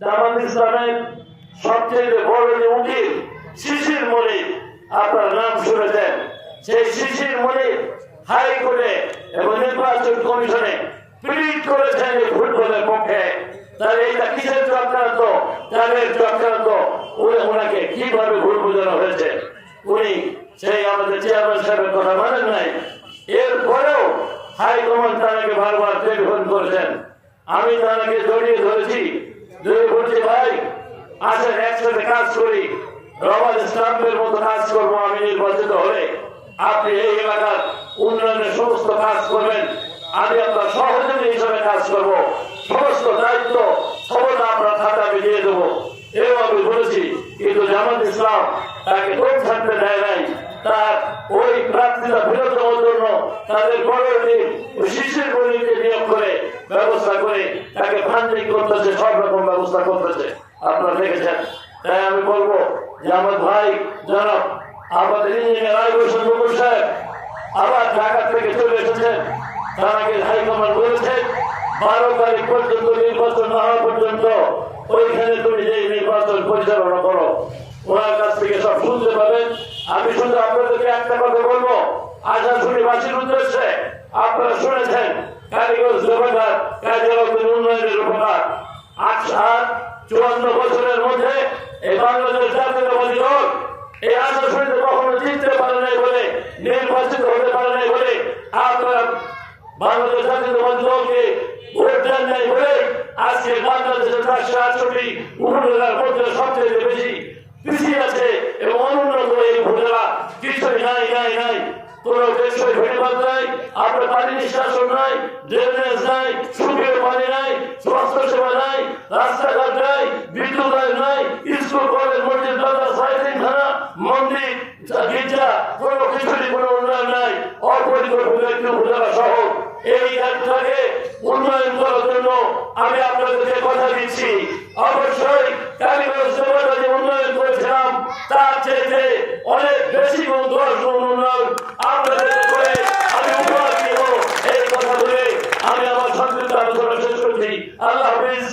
জামাত ইসলামের সবচেয়ে বড় যে উকিল শিশির মনির, আপনার নাম শুনেছেন, সেই শিশির মনির হাইকোর্টে এবং নির্বাচন কমিশনে প্লিড করেছেন যে ফুটবলের পক্ষে। তাহলে এটা কিসের চক্রান্ত? তাদের চক্রান্ত। ওনাকে কিভাবে ভুল বোঝানো হয়েছে? উনি সেই আমাদের চেয়ারম্যান সাহেবের কথা মানেন নাই। এরপরেও হাইকমান্ড তাকে বারবার টেলিফোন করেছেন। আমি তাকে জড়িয়ে ধরেছি, বলছি ভাই আসেন একসাথে কাজ করি, রবার্ট স্টাম্পের মতো কাজ করবো। আমি নির্বাচিত হলে আপনি এই এলাকার উন্নয়নের সমস্ত কাজ করবেন, আমি আপনার সহযোগী হিসাবে কাজ করব, সমস্ত দায়িত্ব ক্ষমতা আপনার খাতা আমি দিয়ে দেবো, এও আমি বলেছি। কিন্তু জামাত ইসলাম তাকে কোন ছাড়তে দেয় নাই। তার ওই প্রার্থীরা ফেরত দেওয়ার জন্য তাদের বড় শিশির মনিরকে নিয়োগ করে ব্যবস্থা করে তাকে ফান্ডিং করতেছে, সব রকম ব্যবস্থা করতেছে, আপনারা দেখেছেন। তাই আমি বলবো যে আমার ভাই জনাব আমাদের ইঞ্জিনিয়ার আইব হোসেন বকুল সাহেব আবার ঢাকা থেকে চলে এসেছেন। তার আগে হাইকমান্ড বলেছেন 12 তারিখ পর্যন্ত নির্বাচন না হওয়া পর্যন্ত ওইখানে তুমি যে নির্বাচন পরিচালনা করো। ওনার কাছ থেকে সব শুনতে পাবেন। আমি শুধু আপনাদেরকে একটা কথা বলবো, আশাশুনিবাসীর উদ্দেশ্যে, আপনারা শুনেছেন কালীগঞ্জ উপকার, কাজী উন্নয়নের উপকার 54 বছরের মধ্যে এই বাংলাদেশ জাতীয়তাবাদী দল এই আশাশুনিতে কখনো জিততে পারে নাই বলে, নির্বাচিত হতে পারে নাই বলে, আপনারা বাংলাদেশ জাতীয়তাবাদী দলকে ভোট দেন নাই বলে আজকে বাংলাদেশের 468 উপজেলার মধ্যে সবচেয়ে বেশি পিছিয়ে আছে এবং অনুন্নত এই উপজেলা। কিছুই নাই নাই নাই, কোন টেকসই ভেড়িবাদ নাই, আপনার পানি নিষ্কাশন নাই, ড্রেনেজ নাই, সুখের পানি নাই, স্বাস্থ্য সেবা নাই, রাস্তাঘাট নাই, বিদ্যুৎ নাই, স্কুল কলেজ মসজিদ খানা মন্দির গির্জা কোনো কিছুরই কোনো উন্নয়ন নাই। অপরিকল্পিত একটি উপজেলা শহর। এই এলাকাকে উন্নয়ন করার জন্য আমি আপনাদেরকে কথা দিচ্ছি, অবশ্যই কালীগঞ্জ যে উন্নয়ন করেছিলাম তার চেয়ে অনেক বেশি 10 গুণ উন্নয়ন আপনাদের করে আমি উপহার দিব। এই কথা বলে আমি আমার সংক্ষিপ্ত আলোচনা শেষ করছি। আল্লাহ হাফিজ।